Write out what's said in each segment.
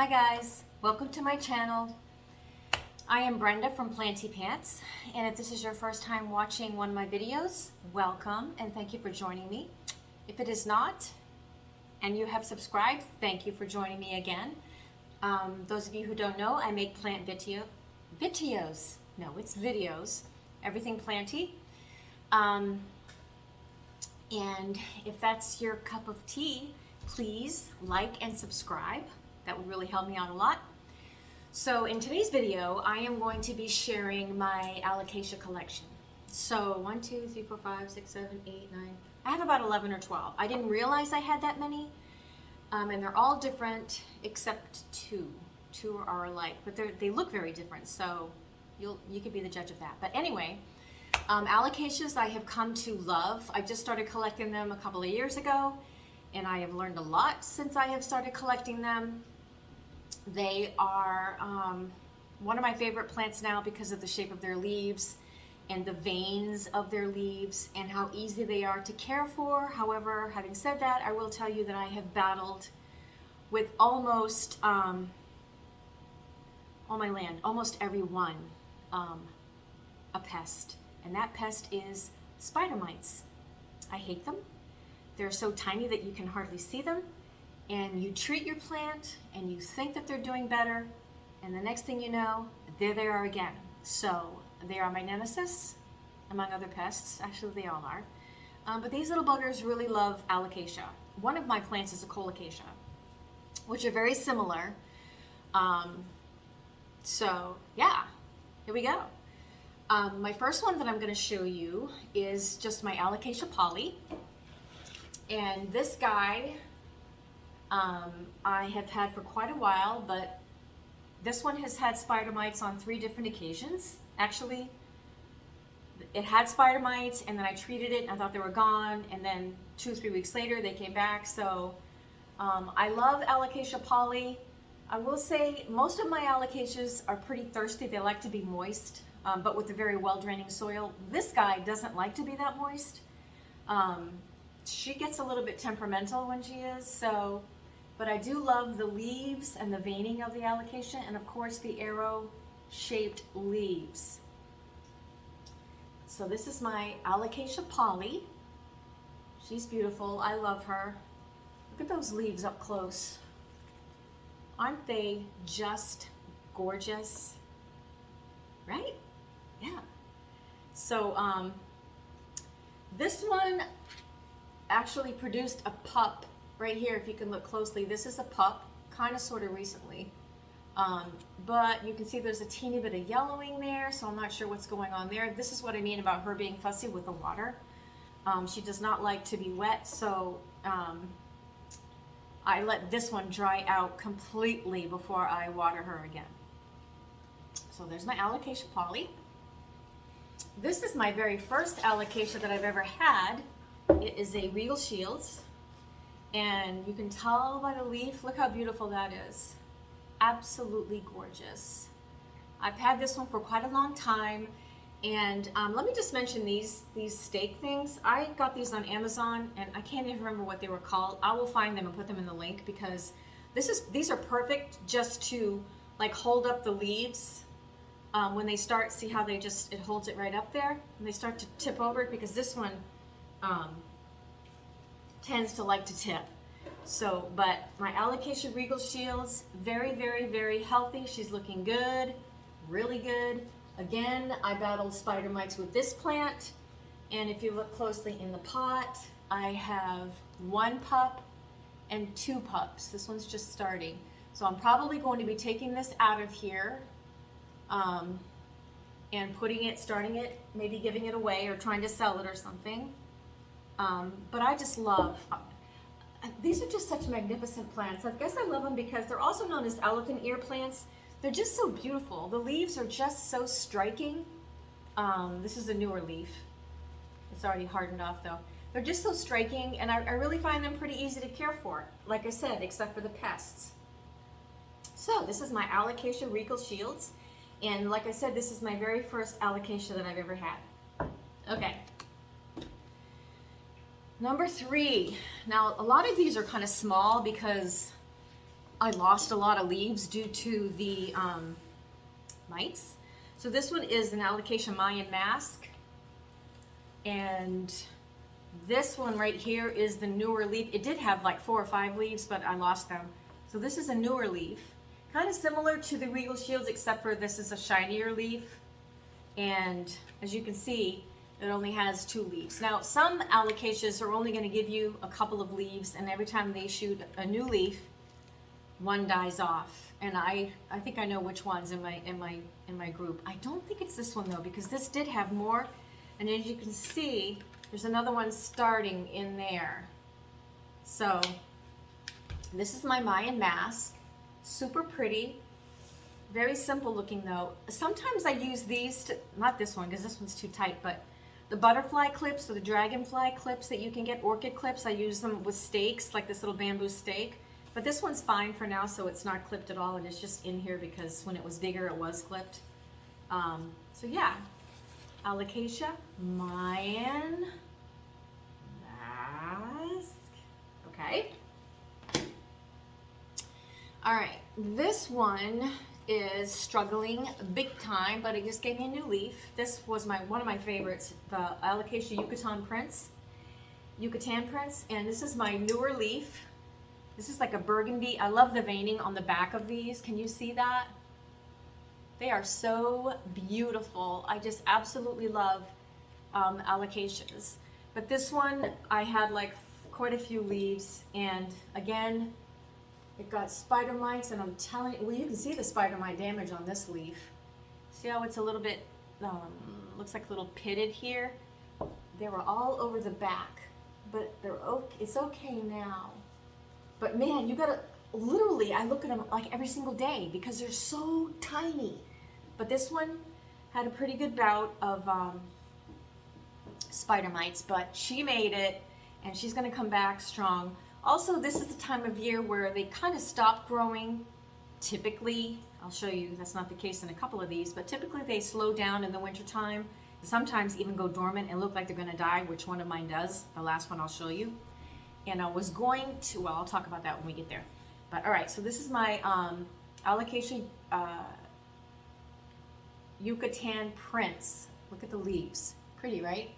Hi guys, welcome to my channel. I am Brenda from Planty Pants, and if this is your first time watching one of my videos, welcome and thank you for joining me. If it is not, and you have subscribed, thank you for joining me again. Those of you who don't know, I make plant videos, everything planty. And if that's your cup of tea, please like and subscribe. That would really help me out a lot. So in today's video, I am going to be sharing my Alocasia collection. So 1, 2, 3, 4, 5, 6, 7, 8, 9. I have about 11 or 12. I didn't realize I had that many. And they're all different except two. Two are alike, but they look very different. So you could be the judge of that. But anyway, Alocasias I have come to love. I just started collecting them a couple of years ago, and I have learned a lot since I have started collecting them. They are one of my favorite plants now because of the shape of their leaves and the veins of their leaves and how easy they are to care for. However, having said that, I will tell you that I have battled with almost, on my land, almost every one a pest. And that pest is spider mites. I hate them. They're so tiny that you can hardly see them. And you treat your plant and you think that they're doing better, and the next thing you know, there they are again. So they are my nemesis, among other pests. Actually, they all are. But these little buggers really love Alocasia. One of my plants is a Colocasia, which are very similar. So yeah, here we go. My first one that I'm going to show you is just my Alocasia Poly. And this guy I have had for quite a while, but this one has had spider mites on 3 different occasions. Actually, it had spider mites, and then I treated it and I thought they were gone, and then 2 or 3 weeks later they came back. So I love Alocasia Poly. I will say most of my Alocasias are pretty thirsty. They like to be moist, but with a very well-draining soil. This guy doesn't like to be that moist. She gets a little bit temperamental when she is, so, but I do love the leaves and the veining of the Alocasia, and of course the arrow-shaped leaves. So this is my Alocasia Poly. She's beautiful. I love her. Look at those leaves up close. Aren't they just gorgeous? Right? Yeah. So this one actually produced a pup right here. If you can look closely, this is a pup, kind of sort of recently, but you can see there's a teeny bit of yellowing there, so I'm not sure what's going on there. This is what I mean about her being fussy with the water. She does not like to be wet, so I let this one dry out completely before I water her again. So there's my Alocasia Poly. This is my very first Alocasia that I've ever had. It is a Regal Shields, and you can tell by the leaf, look how beautiful that is. Absolutely gorgeous. I've had this one for quite a long time, and let me just mention these stake things. I got these on Amazon, and I can't even remember what they were called. I will find them and put them in the link, because these are perfect just to like hold up the leaves when they start. See how it holds it right up there, and they start to tip over it, because this one tends to like to tip. So, but my Alocasia Regal Shields, very, very, very healthy. She's looking good, really good. Again, I battled spider mites with this plant, and if you look closely in the pot, I have 1 pup and 2 pups. This one's just starting. So I'm probably going to be taking this out of here and starting it, maybe giving it away or trying to sell it or something. But I just love, these are just such magnificent plants. I guess I love them because they're also known as elephant ear plants. They're just so beautiful. The leaves are just so striking. This is a newer leaf. It's already hardened off though. They're just so striking, and I really find them pretty easy to care for, like I said, except for the pests. So this is my Alocasia Regal Shields, and like I said, this is my very first Alocasia that I've ever had. Okay. Number 3. Now, a lot of these are kind of small because I lost a lot of leaves due to the mites. So this one is an Alocasia Mayan Mask. And this one right here is the newer leaf. It did have like 4 or 5 leaves, but I lost them. So this is a newer leaf. Kind of similar to the Regal Shields, except for this is a shinier leaf. And as you can see, it only has 2 leaves. Now, some Alocasias are only going to give you a couple of leaves, and every time they shoot a new leaf, one dies off. And I think I know which ones in my group. I don't think it's this one though, because this did have more. And as you can see, there's another one starting in there. So this is my Mayan Mask. Super pretty. Very simple looking though. Sometimes I use these to, not this one because this one's too tight, but the butterfly clips or the dragonfly clips that you can get, orchid clips, I use them with stakes, like this little bamboo stake. But this one's fine for now, so it's not clipped at all, and it's just in here because when it was bigger, it was clipped. So yeah, Alocasia Mayan Mask. Okay. All right, this one is struggling big time, but it just gave me a new leaf. This was one of my favorites, the Alocasia Yucatan Prince. And this is my newer leaf. This is like a burgundy. I love the veining on the back of these. Can you see that? They are so beautiful. I just absolutely love Alocasias. But this one, I had like quite a few leaves, and again, it got spider mites, and I'm telling you, well, you can see the spider mite damage on this leaf. See how it's a little bit, looks like a little pitted here? They were all over the back, but they're okay. It's okay now. But man, you gotta, literally, I look at them like every single day because they're so tiny. But this one had a pretty good bout of spider mites, but she made it, and she's gonna come back strong. Also, this is the time of year where they kind of stop growing. Typically, I'll show you, that's not the case in a couple of these, but typically they slow down in the wintertime. Sometimes even go dormant and look like they're gonna die, which one of mine does. The last one I'll show you. And I was going to, well, I'll talk about that when we get there. But all right, so this is my Alocasia Yucatan Prince. Look at the leaves. Pretty, right?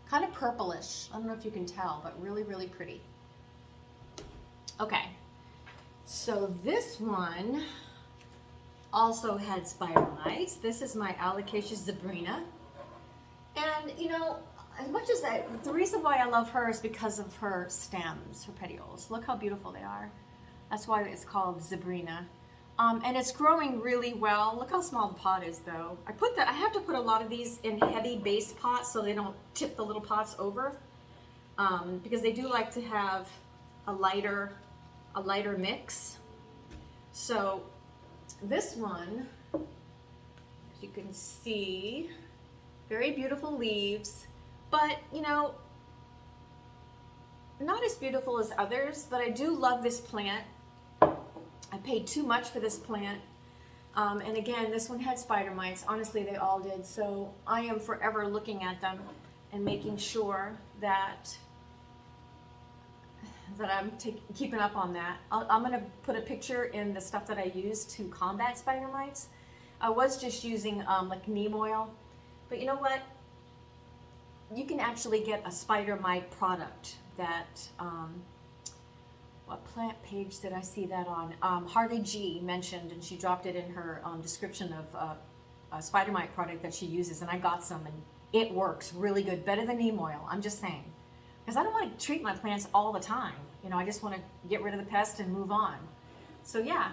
Kind of purplish. I don't know if you can tell, but really, really pretty. Okay, so this one also had spider mites. This is my Alocasia Sabrina. And you know, as much as the reason why I love her is because of her stems, her petioles. Look how beautiful they are. That's why it's called Sabrina. And it's growing really well. Look how small the pot is though. I have to put a lot of these in heavy base pots so they don't tip the little pots over. Because they do like to have a lighter mix. So this one, as you can see, very beautiful leaves. But, you know, not as beautiful as others, but I do love this plant. I paid too much for this plant. And again, this one had spider mites. Honestly, they all did. So I am forever looking at them and making sure that I'm keeping up on that. I'm going to put a picture in the stuff that I use to combat spider mites. I was just using like neem oil. But you know what? You can actually get a spider mite product that, what plant page did I see that on? Harley G mentioned, and she dropped it in her description of a spider mite product that she uses, and I got some, and it works really good, better than neem oil, I'm just saying. Because I don't want to treat my plants all the time. You know, I just want to get rid of the pest and move on. So yeah,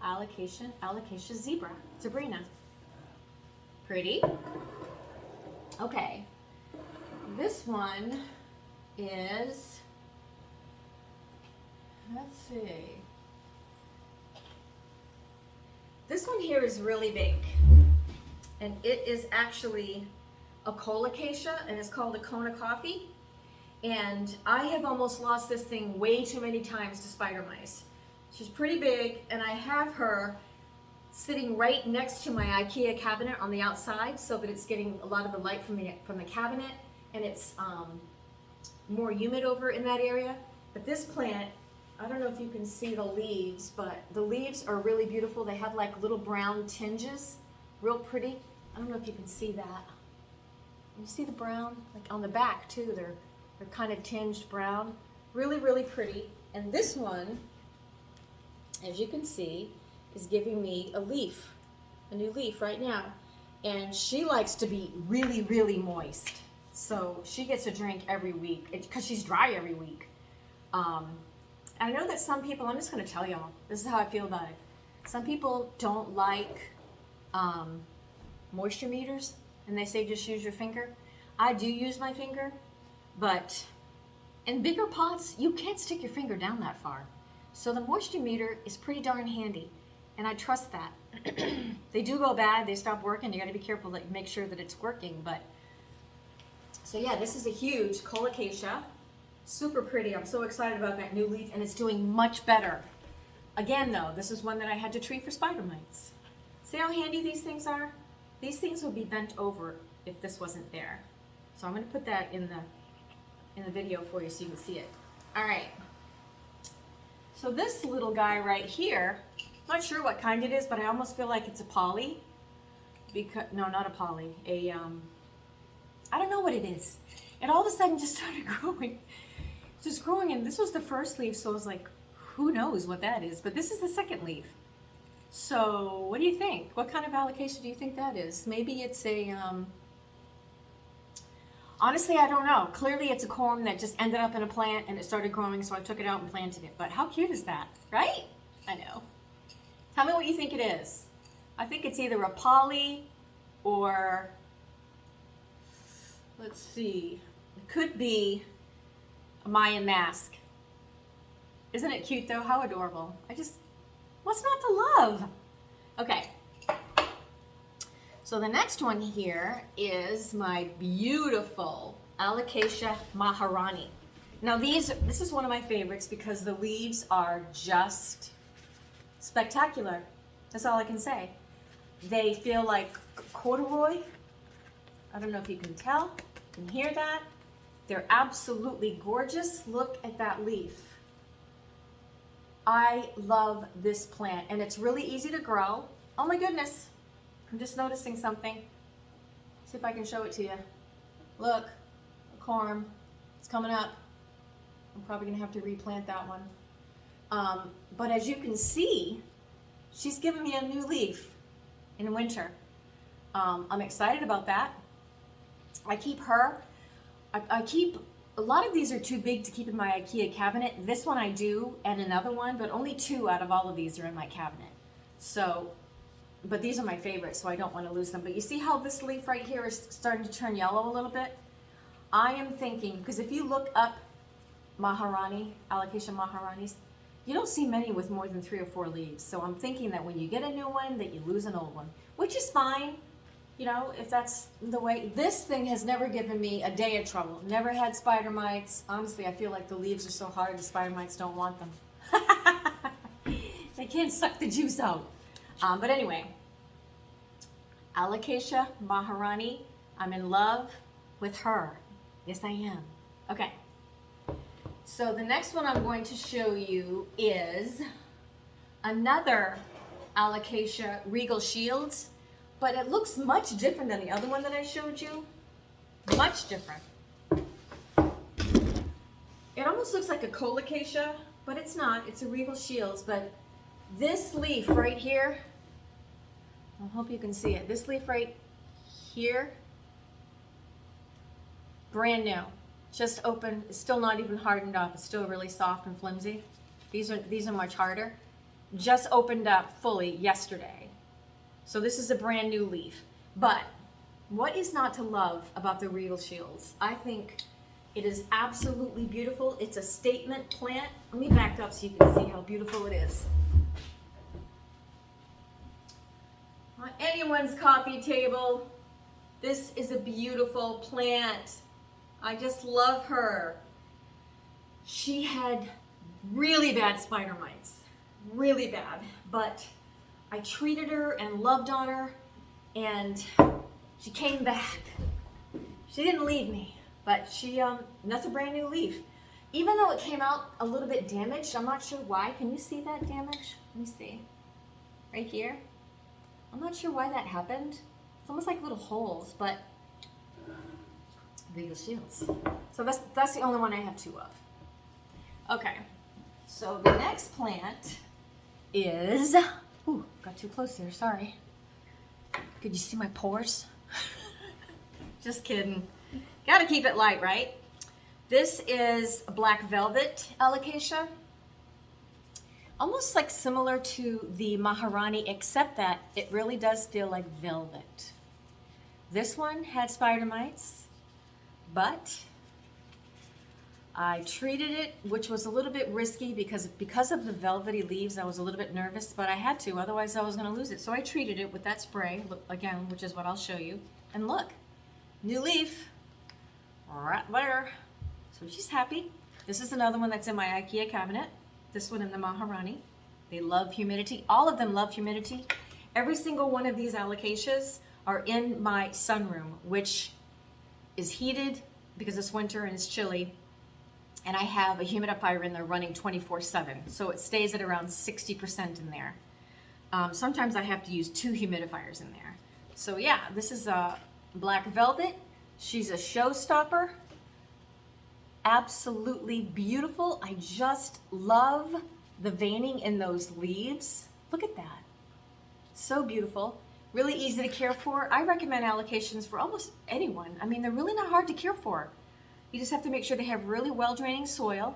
Alocasia Sabrina. Pretty. Okay. This one is, let's see. This one here is really big. And it is actually a colocasia, and it's called a cone of coffee. And I have almost lost this thing way too many times to spider mice. She's pretty big, and I have her sitting right next to my IKEA cabinet on the outside so that it's getting a lot of the light from the cabinet, and it's more humid over in that area. But this plant, I don't know if you can see the leaves, but the leaves are really beautiful. They have like little brown tinges, real pretty. I don't know if you can see that. You see the brown? Like on the back too, they're kind of tinged brown. Really, really pretty. And this one, as you can see, is giving me a leaf, a new leaf right now. And she likes to be really, really moist. So she gets a drink every week because she's dry every week. I know that some people, I'm just going to tell y'all, this is how I feel about it. Some people don't like moisture meters, and they say just use your finger. I do use my finger, but in bigger pots, you can't stick your finger down that far. So the moisture meter is pretty darn handy, and I trust that. They do go bad, they stop working, you got to be careful that you make sure that it's working. But so yeah, this is a huge Alocasia. Super pretty. I'm so excited about that new leaf, and it's doing much better. Again though, this is one that I had to treat for spider mites. See how handy these things are? These things would be bent over if this wasn't there. So I'm going to put that in the video for you so you can see it. All right. So this little guy right here, not sure what kind it is, but I almost feel like it's a poly. No, not a poly. I don't know what it is. It all of a sudden just started growing. Just growing, and this was the first leaf, so I was like, who knows what that is? But this is the second leaf. So what do you think? What kind of alocasia do you think that is? Maybe it's a, honestly, I don't know. Clearly it's a corm that just ended up in a plant and it started growing, so I took it out and planted it. But how cute is that, right? I know. Tell me what you think it is. I think it's either a poly or, let's see, it could be a Mayan Mask. Isn't it cute though? How adorable. What's not to love? Okay. So the next one here is my beautiful Alocasia Maharani. Now this is one of my favorites because the leaves are just spectacular. That's all I can say. They feel like corduroy. I don't know if you can tell. You can hear that. They're absolutely gorgeous. Look at that leaf. I love this plant, and it's really easy to grow. Oh my goodness. I'm just noticing something. See if I can show it to you. Look, a corm. It's coming up. I'm probably going to have to replant that one. But as you can see, she's giving me a new leaf in winter. I'm excited about that. I keep her. I keep, a lot of these are too big to keep in my IKEA cabinet. This one I do, and another one, but only 2 out of all of these are in my cabinet. So, but these are my favorites, so I don't want to lose them. But you see how this leaf right here is starting to turn yellow a little bit? I am thinking, because if you look up Maharani, Alocasia Maharanis, you don't see many with more than 3 or 4 leaves. So I'm thinking that when you get a new one, that you lose an old one, which is fine. You know, if that's the way. This thing has never given me a day of trouble. Never had spider mites. Honestly, I feel like the leaves are so hard the spider mites don't want them. They can't suck the juice out. But anyway, Alocasia Maharani, I'm in love with her. Yes, I am. Okay. So the next one I'm going to show you is another Alocasia Regal Shields. But it looks much different than the other one that I showed you. Much different. It almost looks like a Colocasia, but it's not. It's a Regal Shields. But this leaf right here, I hope you can see it. This leaf right here, brand new. Just open. It's still not even hardened up. It's still really soft and flimsy. These are much harder. Just opened up fully yesterday. So this is a brand new leaf. But what is not to love about the Regal Shields? I think it is absolutely beautiful. It's a statement plant. Let me back up so you can see how beautiful it is. On anyone's coffee table, this is a beautiful plant. I just love her. She had really bad spider mites. Really bad. But I treated her and loved on her, and she came back. She didn't leave me, but that's a brand new leaf. even though it came out a little bit damaged, I'm not sure why. Can you see that damage? Let me see. Right here. I'm not sure why that happened. It's almost like little holes, but Regal Shields. So that's the only one I have two of. Okay. So the next plant is, ooh, got too close there, sorry. Could you see my pores? Just kidding. Gotta keep it light, right? This is Black Velvet Alocasia. Almost like similar to the Maharani, except that it really does feel like velvet. This one had spider mites, but I treated it, which was a little bit risky because of the velvety leaves. I was a little bit nervous, but I had to, otherwise I was going to lose it. So I treated it with that spray, again, which is what I'll show you. And look, new leaf, right there. So she's happy. This is another one that's in my IKEA cabinet. This one in the Maharani. They love humidity. All of them love humidity. Every single one of these alocasias are in my sunroom, which is heated because it's winter and it's chilly. And I have a humidifier in there running 24/7. So it stays at around 60% in there. Sometimes I have to use 2 humidifiers in there. So yeah, this is a Black Velvet. She's a showstopper. Absolutely beautiful. I just love the veining in those leaves. Look at that. So beautiful. Really easy to care for. I recommend allocations for almost anyone. I mean, they're really not hard to care for. You just have to make sure they have really well-draining soil,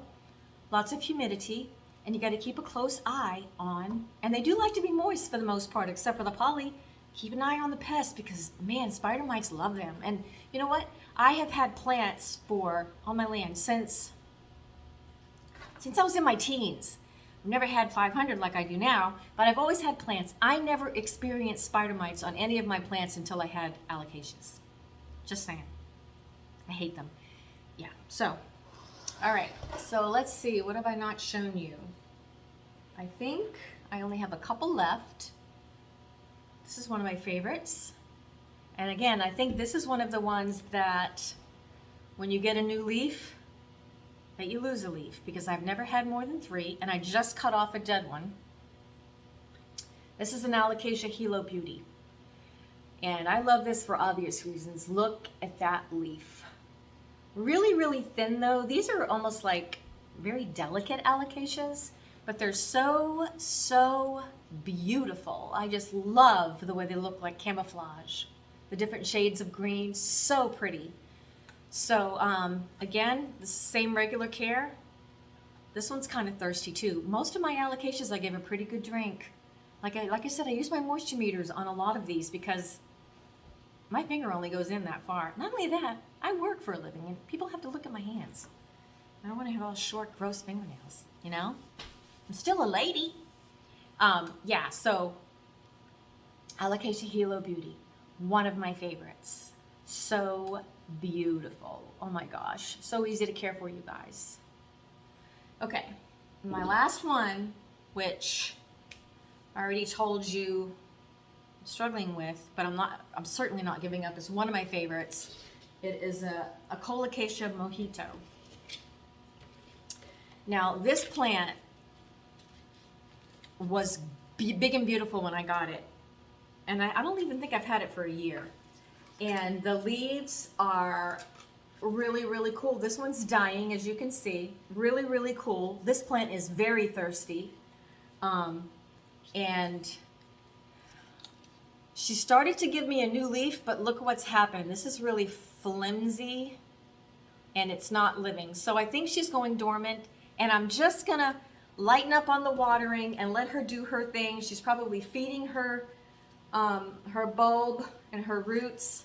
lots of humidity, and you got to keep a close eye on, and they do like to be moist for the most part, except for the poly. Keep an eye on the pests because, man, spider mites love them. And you know what? I have had plants on my land since I was in my teens. I've never had 500 like I do now, but I've always had plants. I never experienced spider mites on any of my plants until I had alocasias. Just saying. I hate them. Yeah, so, all right. So let's see. What have I not shown you? I think I only have a couple left. This is one of my favorites. And again, I think this is one of the ones that when you get a new leaf, that you lose a leaf, because I've never had more than 3, and I just cut off a dead one. This is an Alocasia Hilo Beauty. And I love this for obvious reasons. Look at that leaf. Really, really thin though. These are almost like very delicate alocasias, but they're so, so beautiful. I just love the way they look like camouflage. The different shades of green, so pretty. So again, the same regular care. This one's kind of thirsty too. Most of my alocasias I give a pretty good drink. Like I said, I use my moisture meters on a lot of these because my finger only goes in that far. Not only that, I work for a living and people have to look at my hands. I don't want to have all short, gross fingernails, you know? I'm still a lady. Yeah, so Alocasia Hilo Beauty, one of my favorites. So beautiful. Oh my gosh, so easy to care for, you guys. Okay, my last one, which I already told you I'm struggling with, but I'm certainly not giving up, is one of my favorites. It is a Alocasia Mojito. Now this plant was big and beautiful when I got it, and I don't even think I've had it for a year. And the leaves are really, really cool. This one's dying, as you can see. Really, really cool. This plant is very thirsty. And she started to give me a new leaf, but look what's happened. This is really flimsy, and it's not living. So I think she's going dormant, and I'm just gonna lighten up on the watering and let her do her thing. She's probably feeding her bulb and her roots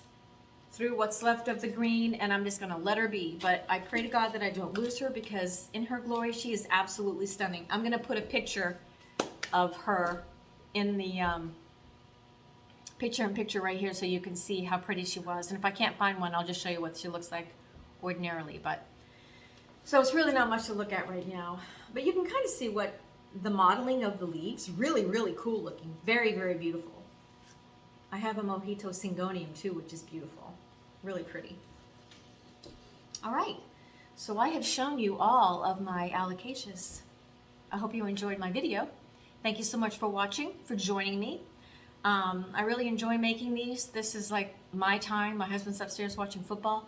through what's left of the green, and I'm just gonna let her be. But I pray to God that I don't lose her, because in her glory she is absolutely stunning. I'm gonna put a picture of her in the picture right here so you can see how pretty she was. And if I can't find one, I'll just show you what she looks like ordinarily. But so it's really not much to look at right now, but you can kind of see what the modeling of the leaves, really, really cool looking. Very, very beautiful. I have a Mojito Syngonium too, which is beautiful. Really pretty. All right. So I have shown you all of my alocasias. I hope you enjoyed my video. Thank you so much for watching, for joining me. I really enjoy making these. This is like my time. My husband's upstairs watching football,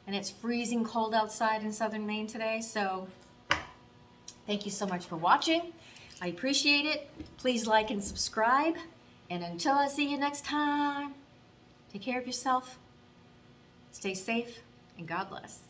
and it's freezing cold outside in southern Maine today, so thank you so much for watching. I appreciate it. Please like and subscribe, and until I see you next time, take care of yourself, stay safe, and God bless.